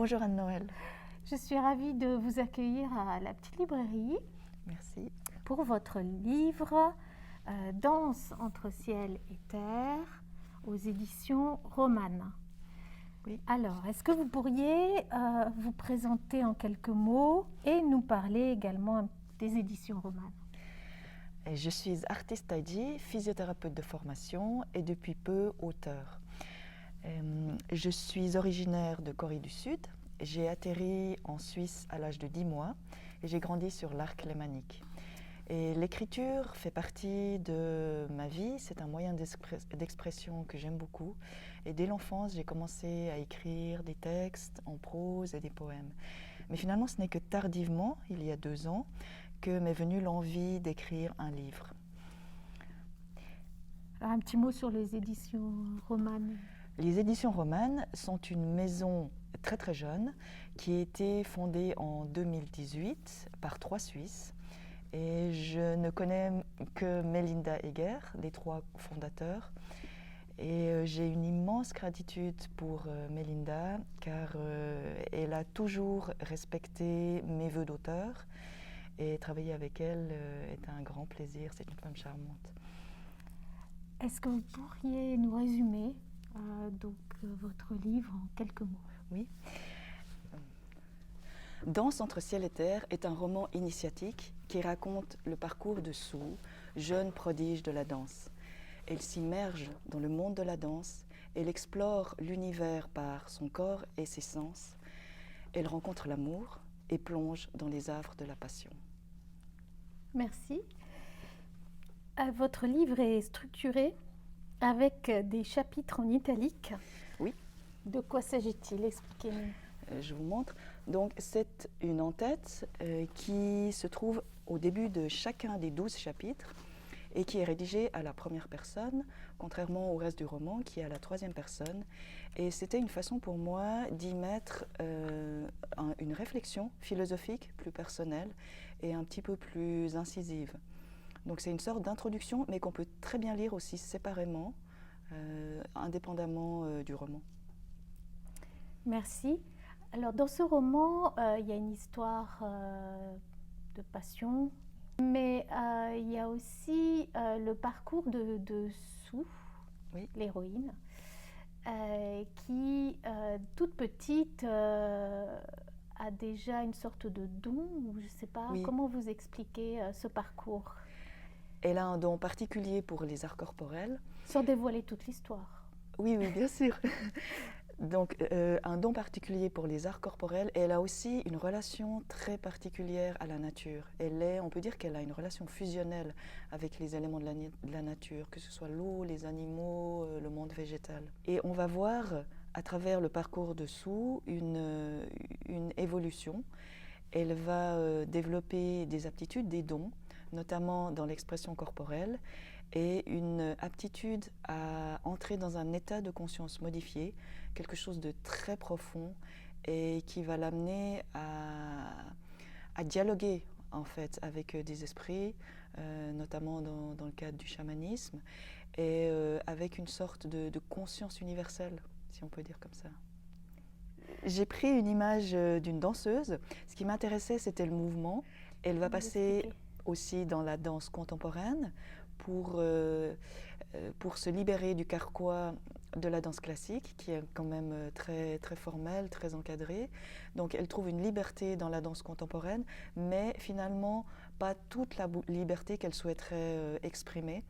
Bonjour Anne-Noël. Je suis ravie de vous accueillir à la petite librairie Merci. pour votre livre Danse entre ciel et terre aux éditions Roman. Oui. Alors, est-ce que vous pourriez vous présenter en quelques mots et nous parler également des éditions Roman? Je suis artiste taiji, physiothérapeute de formation et depuis peu auteur. Je suis originaire de Corée du Sud. J'ai atterri en Suisse à l'âge de 10 mois et j'ai grandi sur l'arc lémanique. Et l'écriture fait partie de ma vie, c'est un moyen d'expression que j'aime beaucoup. Et dès l'enfance, j'ai commencé à écrire des textes en prose et des poèmes. Mais finalement, ce n'est que tardivement, il y a 2 ans, que m'est venue l'envie d'écrire un livre. Alors, un petit mot sur les éditions Roman. Les éditions Roman sont une maison très très jeune qui a été fondée en 2018 par 3 Suisses. Et je ne connais que Melinda Egger, les 3 fondateurs. Et j'ai une immense gratitude pour Melinda, car elle a toujours respecté mes vœux d'auteur. Et travailler avec elle est un grand plaisir, c'est une femme charmante. Est-ce que vous pourriez nous résumer votre livre en quelques mots? Oui. Danse entre ciel et terre est un roman initiatique qui raconte le parcours de Sue, jeune prodige de la danse. Elle s'immerge dans le monde de la danse, elle explore l'univers par son corps et ses sens, elle rencontre l'amour et plonge dans les affres de la passion. Merci. Votre livre est structuré avec des chapitres en italique. Oui. De quoi s'agit-il? Expliquez-nous. Je vous montre. Donc, c'est une en-tête qui se trouve au début de chacun des 12 chapitres et qui est rédigée à la première personne, contrairement au reste du roman qui est à la 3e personne. Et c'était une façon pour moi d'y mettre une réflexion philosophique plus personnelle et un petit peu plus incisive. Donc c'est une sorte d'introduction, mais qu'on peut très bien lire aussi séparément, indépendamment du roman. Merci. Alors dans ce roman, il y a une histoire de passion, mais il y a aussi le parcours de Sue, Oui. l'héroïne, qui, toute petite, a déjà une sorte de don, ou je ne sais pas, Oui. Comment vous expliquez ce parcours? Elle a un don particulier pour les arts corporels. Sans dévoiler toute l'histoire. Oui, bien sûr. Donc, un don particulier pour les arts corporels. Et elle a aussi une relation très particulière à la nature. On peut dire qu'elle a une relation fusionnelle avec les éléments de la nature, que ce soit l'eau, les animaux, le monde végétal. Et on va voir, à travers le parcours de Sue, une évolution. Elle va développer des aptitudes, des dons, notamment dans l'expression corporelle, et une aptitude à entrer dans un état de conscience modifié, quelque chose de très profond, et qui va l'amener à dialoguer en fait avec des esprits, notamment dans le cadre du chamanisme, et avec une sorte de conscience universelle, si on peut dire comme ça. J'ai pris une image d'une danseuse. Ce qui m'intéressait, c'était le mouvement. Elle va passer aussi dans la danse contemporaine pour se libérer du carquois de la danse classique, qui est quand même très, très formelle, très encadrée. Donc elle trouve une liberté dans la danse contemporaine, mais finalement pas toute la liberté qu'elle souhaiterait exprimer.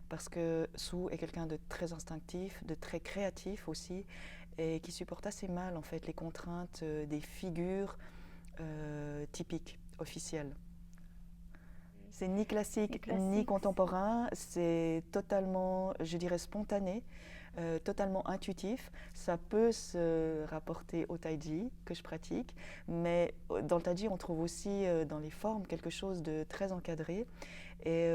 Parce que Sue est quelqu'un de très instinctif, de très créatif aussi, et qui supporte assez mal en fait les contraintes des figures typiques, officielles. C'est ni classique, ni contemporain, c'est totalement, je dirais, spontané, totalement intuitif. Ça peut se rapporter au taiji que je pratique, mais dans le taiji, on trouve aussi dans les formes quelque chose de très encadré. Et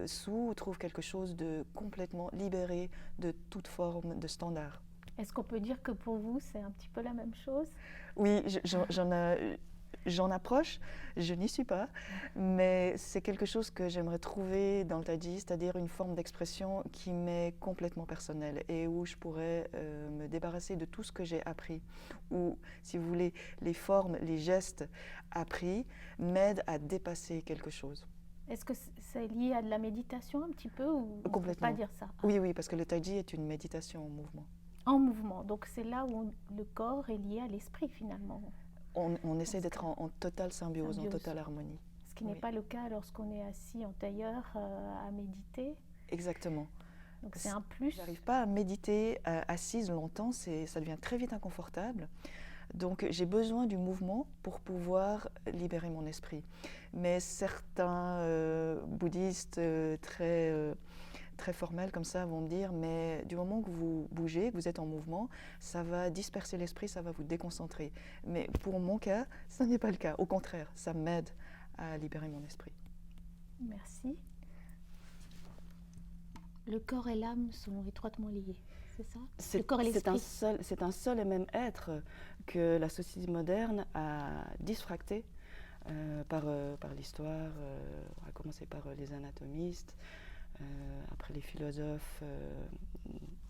Sue trouve quelque chose de complètement libéré de toute forme de standard. Est-ce qu'on peut dire que pour vous, c'est un petit peu la même chose? Oui, J'en approche, je n'y suis pas, mais c'est quelque chose que j'aimerais trouver dans le taiji, c'est-à-dire une forme d'expression qui m'est complètement personnelle et où je pourrais me débarrasser de tout ce que j'ai appris, ou si vous voulez, les formes, les gestes appris m'aident à dépasser quelque chose. Est-ce que c'est lié à de la méditation un petit peu ou on ne peut Complètement. pas dire ça? Oui, oui, parce que le taiji est une méditation en mouvement. En mouvement, donc c'est là où le corps est lié à l'esprit finalement. On essaie d'être en totale symbiose, en Symbiose. totale harmonie. Ce qui n'est Oui. pas le cas lorsqu'on est assis en tailleur à méditer. Exactement. Donc c'est un plus. J'arrive pas à méditer assise longtemps, ça devient très vite inconfortable. Donc j'ai besoin du mouvement pour pouvoir libérer mon esprit. Mais certains bouddhistes très formels comme ça vont me dire, mais du moment que vous bougez, que vous êtes en mouvement, ça va disperser l'esprit, ça va vous déconcentrer. Mais pour mon cas, ce n'est pas le cas. Au contraire, ça m'aide à libérer mon esprit. Merci. Le corps et l'âme sont étroitement liés, c'est ça? Le corps et l'esprit. C'est un seul et même être que la société moderne a diffracté par l'histoire, à commencer par les anatomistes, après les philosophes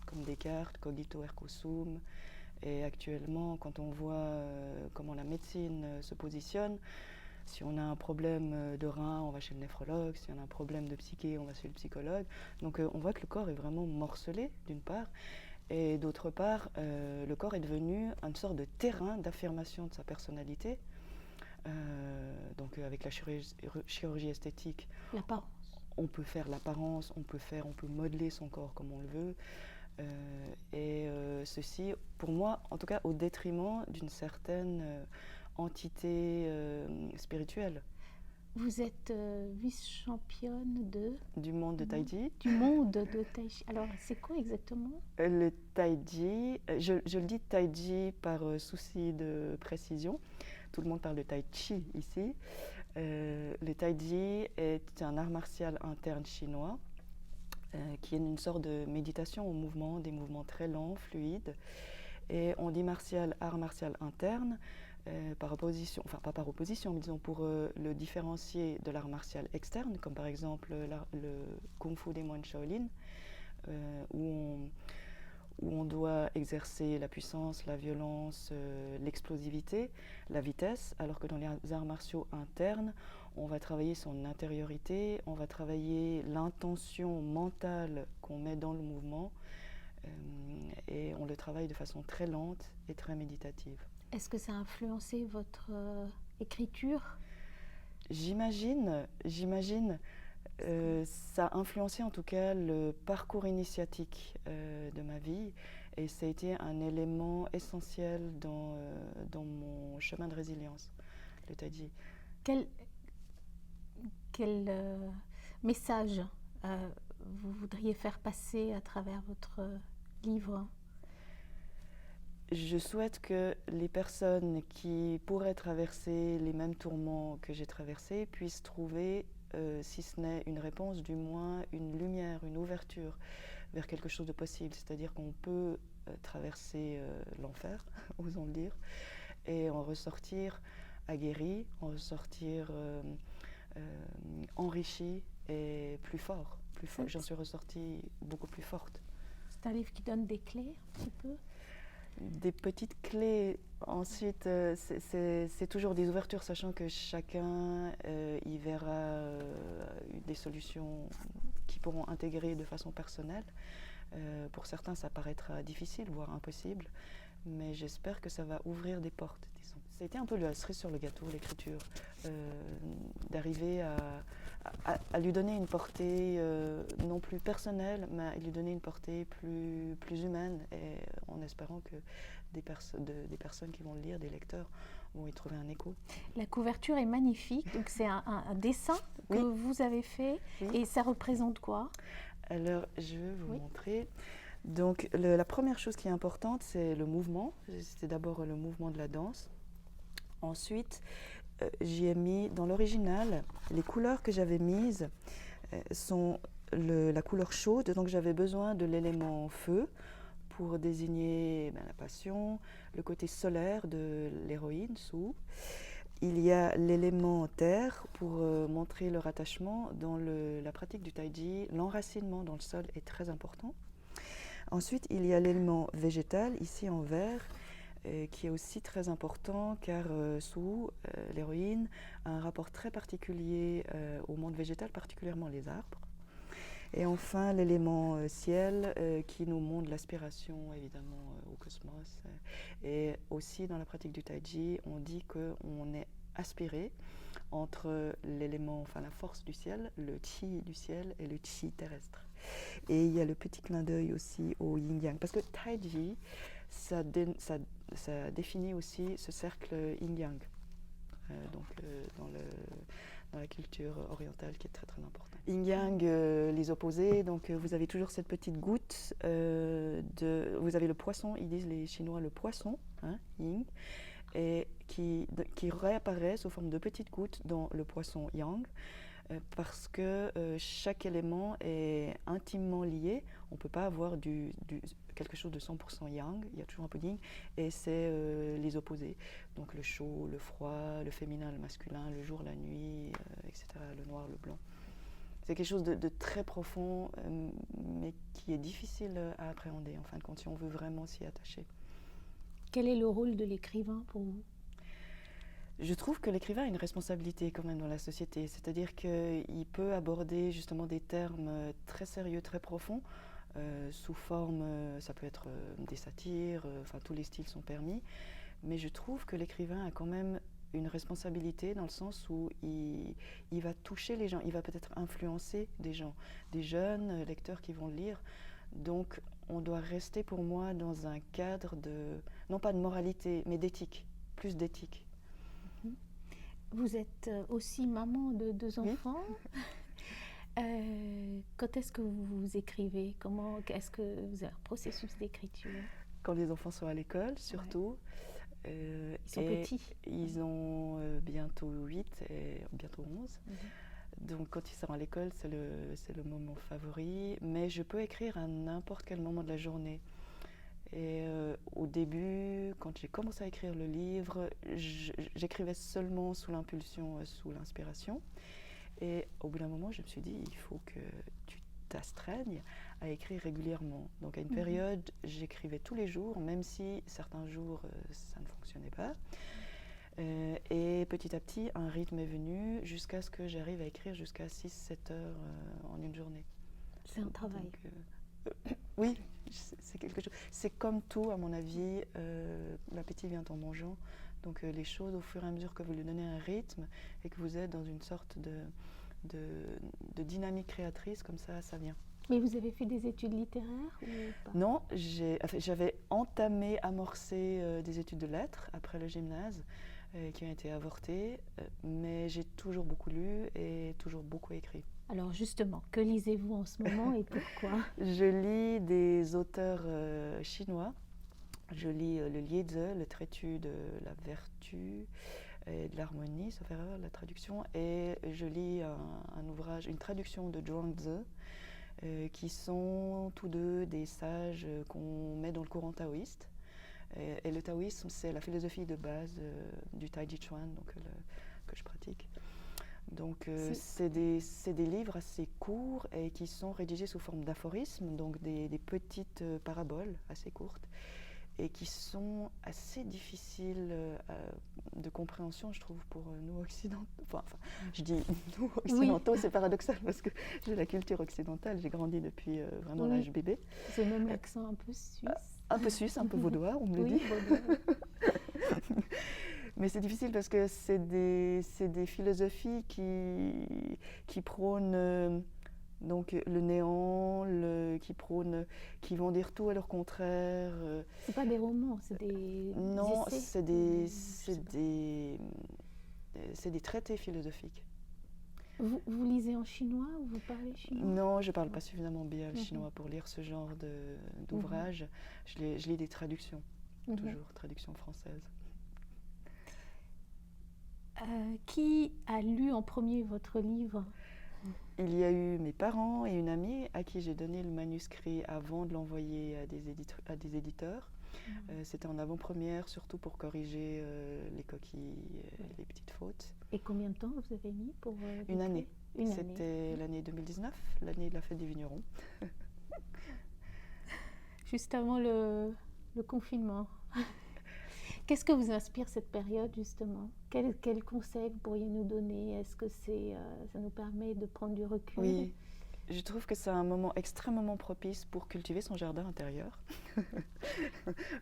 comme Descartes, cogito ergo sum, et actuellement quand on voit comment la médecine se positionne, si on a un problème de rein, on va chez le néphrologue, si on a un problème de psyché, on va chez le psychologue. Donc on voit que le corps est vraiment morcelé d'une part, et d'autre part, le corps est devenu une sorte de terrain d'affirmation de sa personnalité. Donc avec la chirurgie esthétique, l'apparence. On peut faire l'apparence, on peut modeler son corps comme on le veut. Ceci, pour moi, en tout cas, au détriment d'une certaine entité spirituelle. Vous êtes vice-championne du monde de taiji. Du monde de taiji. Alors, c'est quoi exactement? Le taiji, je le dis taiji par souci de précision. Tout le monde parle de tai chi ici. Le taiji est un art martial interne chinois qui est une sorte de méditation au mouvement, des mouvements très lents, fluides. Et on dit art martial interne, par opposition, enfin pas par opposition, mais disons pour le différencier de l'art martial externe, comme par exemple le Kung Fu des moines Shaolin, où on doit exercer la puissance, la violence, l'explosivité, la vitesse, alors que dans les arts martiaux internes, on va travailler son intériorité, on va travailler l'intention mentale qu'on met dans le mouvement, et on le travaille de façon très lente et très méditative. Est-ce que ça a influencé votre écriture? J'imagine. Ça a influencé en tout cas le parcours initiatique de ma vie, et ça a été un élément essentiel dans mon chemin de résilience, le taiji. Quel message vous voudriez faire passer à travers votre livre? Je souhaite que les personnes qui pourraient traverser les mêmes tourments que j'ai traversés puissent trouver, si ce n'est une réponse, du moins une lumière, une ouverture vers quelque chose de possible. C'est-à-dire qu'on peut traverser l'enfer, osons le dire, et en ressortir aguerri, en ressortir enrichi et plus fort. J'en suis ressortie beaucoup plus forte. C'est un livre qui donne des clés, un petit peu? Des petites clés. Ensuite, c'est toujours des ouvertures, sachant que chacun y verra des solutions qui pourront intégrer de façon personnelle. Pour certains, ça paraîtra difficile, voire impossible, mais j'espère que ça va ouvrir des portes, disons. Ça a été un peu la cerise sur le gâteau, l'écriture, d'arriver à lui donner une portée non plus personnelle, mais à lui donner une portée plus humaine, et en espérant que des personnes qui vont le lire, des lecteurs, vont y trouver un écho. La couverture est magnifique, donc c'est un dessin que vous avez fait, et ça représente quoi? Alors, je vais vous montrer. Donc, la première chose qui est importante, c'est le mouvement. C'est d'abord le mouvement de la danse. Ensuite, j'y ai mis, dans l'original, les couleurs que j'avais mises sont la couleur chaude, donc j'avais besoin de l'élément feu pour désigner la passion, le côté solaire de l'héroïne, Sue. il y a l'élément terre pour montrer le rattachement. Dans la pratique du taiji, l'enracinement dans le sol est très important. Ensuite, il y a l'élément végétal, ici en vert, qui est aussi très important car Sue, l'héroïne, a un rapport très particulier au monde végétal, particulièrement les arbres. Et enfin, l'élément ciel qui nous montre l'aspiration évidemment au cosmos. Et aussi dans la pratique du taiji, on dit qu'on est aspiré entre l'élément, enfin la force du ciel, le chi du ciel et le chi terrestre. Et il y a le petit clin d'œil aussi au yin-yang. Parce que taiji, ça définit aussi ce cercle yin-yang. Dans la culture orientale qui est très très important. Yin-yang, les opposés, donc vous avez toujours cette petite goutte vous avez le poisson, ils disent les Chinois le poisson, hein, yin, et qui réapparaît sous forme de petites gouttes dans le poisson yang, parce que chaque élément est intimement lié. On ne peut pas avoir quelque chose de 100% yang, il y a toujours un peu de yin, et c'est les opposés. Donc le chaud, le froid, le féminin, le masculin, le jour, la nuit, etc., le noir, le blanc. C'est quelque chose de très profond, mais qui est difficile à appréhender, en fin de compte, si on veut vraiment s'y attacher. Quel est le rôle de l'écrivain pour vous ? Je trouve que l'écrivain a une responsabilité quand même dans la société, c'est-à-dire qu'il peut aborder justement des termes très sérieux, très profonds, sous forme, ça peut être des satires, enfin tous les styles sont permis, mais je trouve que l'écrivain a quand même une responsabilité dans le sens où il va toucher les gens, il va peut-être influencer des gens, des jeunes lecteurs qui vont le lire. Donc on doit rester pour moi dans un cadre non pas de moralité, mais d'éthique, plus d'éthique. Vous êtes aussi maman de 2 enfants. Quand est-ce que vous écrivez ? Est-ce que vous avez un processus d'écriture ? Quand les enfants sont à l'école, surtout. Ils sont petits. Ils ont bientôt 8 et bientôt 11. Donc quand ils sont à l'école, c'est le moment favori. Mais je peux écrire à n'importe quel moment de la journée. Et au début, quand j'ai commencé à écrire le livre, j'écrivais seulement sous l'impulsion, sous l'inspiration. Et au bout d'un moment, je me suis dit, il faut que tu t'astreignes à écrire régulièrement. Donc à une période, j'écrivais tous les jours, même si certains jours, ça ne fonctionnait pas. Et petit à petit, un rythme est venu jusqu'à ce que j'arrive à écrire jusqu'à 6-7 heures en une journée. C'est un travail. Donc, oui, c'est quelque chose. C'est comme tout, à mon avis, l'appétit vient en mangeant. Donc les choses, au fur et à mesure que vous lui donnez un rythme et que vous êtes dans une sorte de dynamique créatrice, comme ça vient. Mais vous avez fait des études littéraires ou pas ? Non, j'avais amorcé des études de lettres après le gymnase qui ont été avortées, mais j'ai toujours beaucoup lu et toujours beaucoup écrit. Alors justement, que lisez-vous en ce moment et pourquoi ? Je lis des auteurs chinois. Je lis le Lieze, le traité de la vertu et de l'harmonie, sauf erreur, la traduction, et je lis un ouvrage, une traduction de Zhuangzi, qui sont tous deux des sages qu'on met dans le courant taoïste. Et le taoïsme, c'est la philosophie de base du Taiji Chuan, donc, que je pratique. Donc c'est des livres assez courts et qui sont rédigés sous forme d'aphorismes, donc des petites paraboles assez courtes et qui sont assez difficiles de compréhension, je trouve, pour nous occidentaux. Enfin, je dis nous occidentaux, oui. C'est paradoxal parce que j'ai la culture occidentale, j'ai grandi depuis vraiment l'âge bébé. C'est même l'accent un peu suisse. Un peu suisse, un peu vaudois, on me le dit. Vaudois. Mais c'est difficile parce que c'est des philosophies qui prônent donc le néant, qui vont dire tout à leur contraire. C'est pas des romans, c'est des non, essais. c'est des traités philosophiques. Vous lisez en chinois ou vous parlez chinois ? Non, je ne parle pas suffisamment bien le chinois pour lire ce genre d'ouvrage. Je lis des traductions, toujours, traductions françaises. Qui a lu en premier votre livre ? Il y a eu mes parents et une amie à qui j'ai donné le manuscrit avant de l'envoyer à des éditeurs. C'était en avant-première, surtout pour corriger les coquilles, les petites fautes. Et combien de temps vous avez mis pour Une année. Une année. C'était l'année 2019, l'année de la fête des vignerons. Juste avant le confinement. Qu'est-ce que vous inspire cette période justement? Quel conseil vous pourriez nous donner? Est-ce que ça nous permet de prendre du recul? Oui, je trouve que c'est un moment extrêmement propice pour cultiver son jardin intérieur.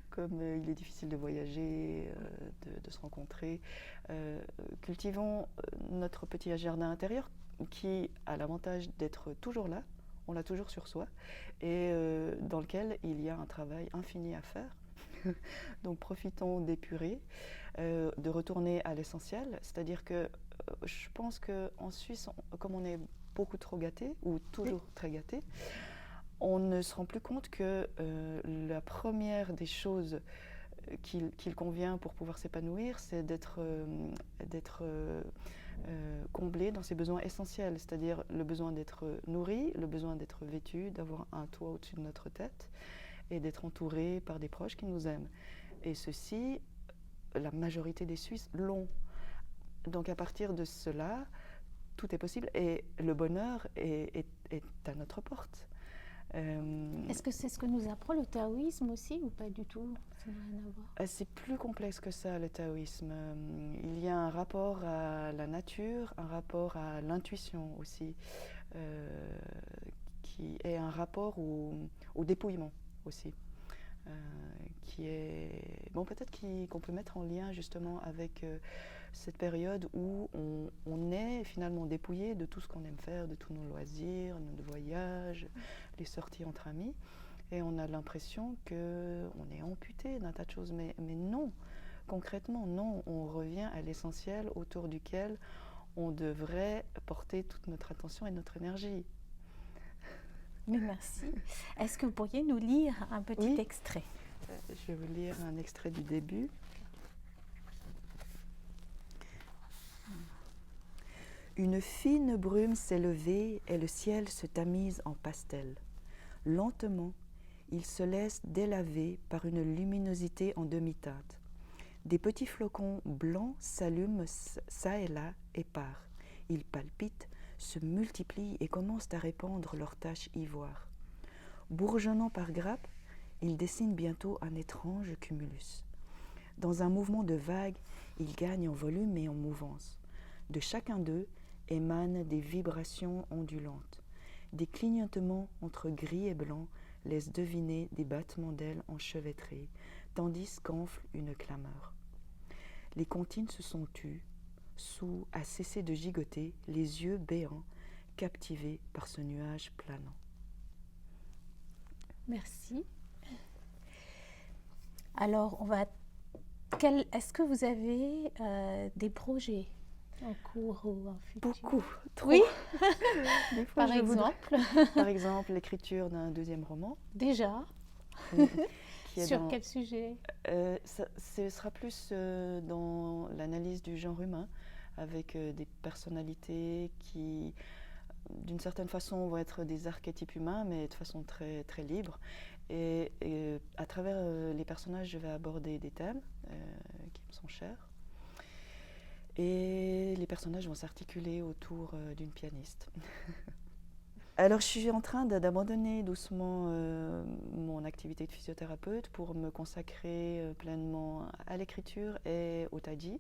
Comme il est difficile de voyager, de se rencontrer, cultivons notre petit jardin intérieur qui a l'avantage d'être toujours là, on l'a toujours sur soi, et dans lequel il y a un travail infini à faire. Donc profitons d'épurer, de retourner à l'essentiel, c'est-à-dire que je pense qu'en Suisse, comme on est beaucoup trop gâté, ou toujours très gâté, on ne se rend plus compte que la première des choses qu'il convient pour pouvoir s'épanouir, c'est d'être comblé dans ses besoins essentiels, c'est-à-dire le besoin d'être nourri, le besoin d'être vêtu, d'avoir un toit au-dessus de notre tête et d'être entouré par des proches qui nous aiment. Et ceci, la majorité des Suisses l'ont. Donc à partir de cela, tout est possible et le bonheur est à notre porte. Est-ce que c'est ce que nous apprend le taoïsme aussi ou pas du tout? Ça n'a rien à voir. C'est plus complexe que ça, le taoïsme. Il y a un rapport à la nature, un rapport à l'intuition aussi, qui est un rapport au dépouillement aussi, qui est bon, peut-être qu'on peut mettre en lien justement avec cette période où on est finalement dépouillé de tout ce qu'on aime faire, de tous nos loisirs, nos voyages, les sorties entre amis, et on a l'impression qu'on est amputé d'un tas de choses, mais non, concrètement non, on revient à l'essentiel autour duquel on devrait porter toute notre attention et notre énergie. Mais merci. Est-ce que vous pourriez nous lire un petit extrait? Je vais vous lire un extrait du début. Une fine brume s'est levée et le ciel se tamise en pastel. Lentement, il se laisse délaver par une luminosité en demi-teinte. Des petits flocons blancs s'allument çà et là et partent. Ils palpitent, se multiplient et commencent à répandre leurs taches ivoire. Bourgeonnant par grappes, ils dessinent bientôt un étrange cumulus. Dans un mouvement de vagues, ils gagnent en volume et en mouvance. De chacun d'eux émanent des vibrations ondulantes. Des clignotements entre gris et blanc laissent deviner des battements d'ailes enchevêtrés, tandis qu'enfle une clameur. Les comptines se sont tues, Sou a cessé de gigoter, les yeux béants, captivés par ce nuage planant. Merci. Alors, est-ce que vous avez des projets en cours ou en futur? Beaucoup, trop. Oui. Par exemple Par exemple, l'écriture d'un deuxième roman. Déjà. Sur quel sujet? Ce sera plus dans l'analyse du genre humain, avec des personnalités qui, d'une certaine façon, vont être des archétypes humains, mais de façon très, très libre. Et à travers les personnages, je vais aborder des thèmes qui me sont chers. Et les personnages vont s'articuler autour d'une pianiste. Alors, je suis en train d'abandonner doucement mon activité de physiothérapeute pour me consacrer pleinement à l'écriture et au taiji.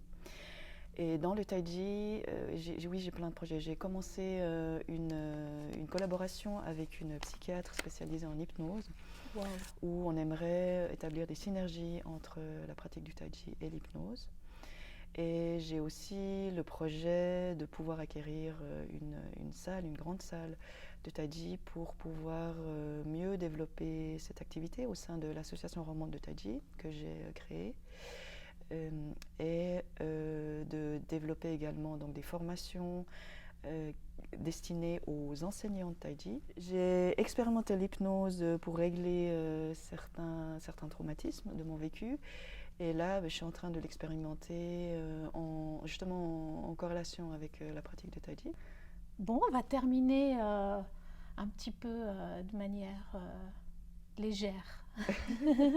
Et dans le taiji, j'ai plein de projets. J'ai commencé une collaboration avec une psychiatre spécialisée en hypnose, wow, où on aimerait établir des synergies entre la pratique du taiji et l'hypnose. Et j'ai aussi le projet de pouvoir acquérir une grande salle de taiji pour pouvoir mieux développer cette activité au sein de l'association romande de taiji que j'ai créée. Et de développer également donc, des formations destinées aux enseignants de taiji. J'ai expérimenté l'hypnose pour régler certains traumatismes de mon vécu. Et là, je suis en train de l'expérimenter justement en corrélation avec la pratique de taiji. Bon, on va terminer un petit peu de manière légère.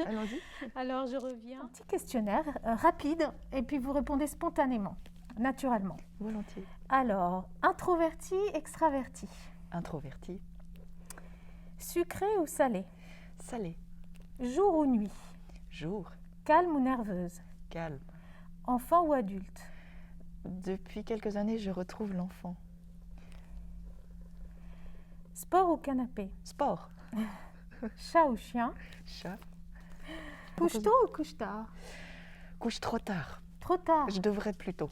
Allons-y. Alors je reviens. Un petit questionnaire rapide et puis vous répondez spontanément, naturellement. Volontiers. Alors, introverti, extraverti, Introverti. sucré ou salé, Salé. jour ou nuit, Jour. calme ou nerveuse, Calme. enfant ou adulte, Depuis quelques années, je retrouve l'enfant. sport ou canapé, Sport. chat ou chien, Chat. couche tôt ou couche tard, Couche trop tard. trop tard, Je devrais plus tôt.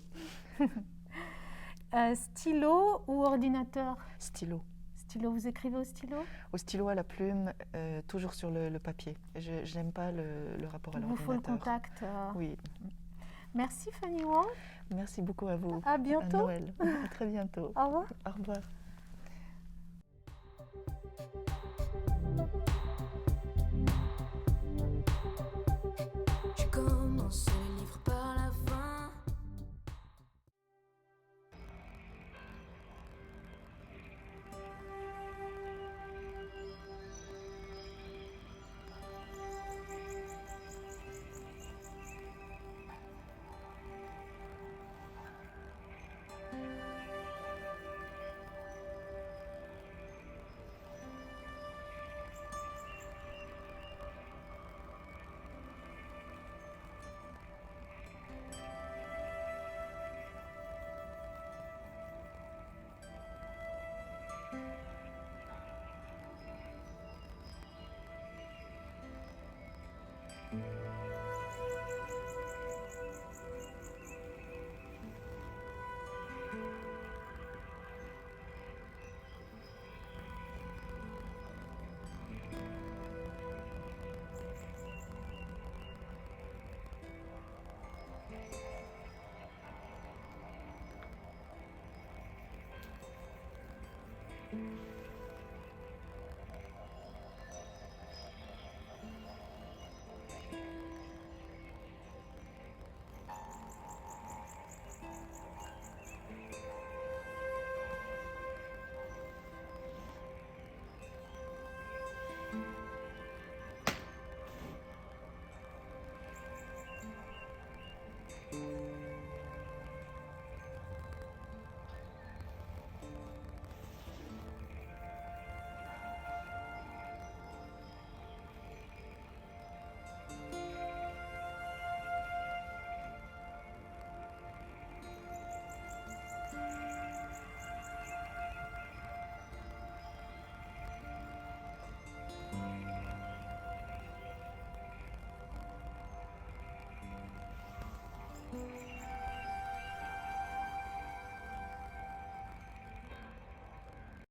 stylo ou ordinateur, Stylo. stylo, vous écrivez au stylo, Au stylo, à la plume, toujours sur le papier. Je n'aime pas le rapport à il vous faut le l'ordinateur. contact. Oui. Merci Fanny Wang, Merci beaucoup à vous. à À bientôt, Noël. À très bientôt. au revoir. Au revoir. Je commence le livre par la fin.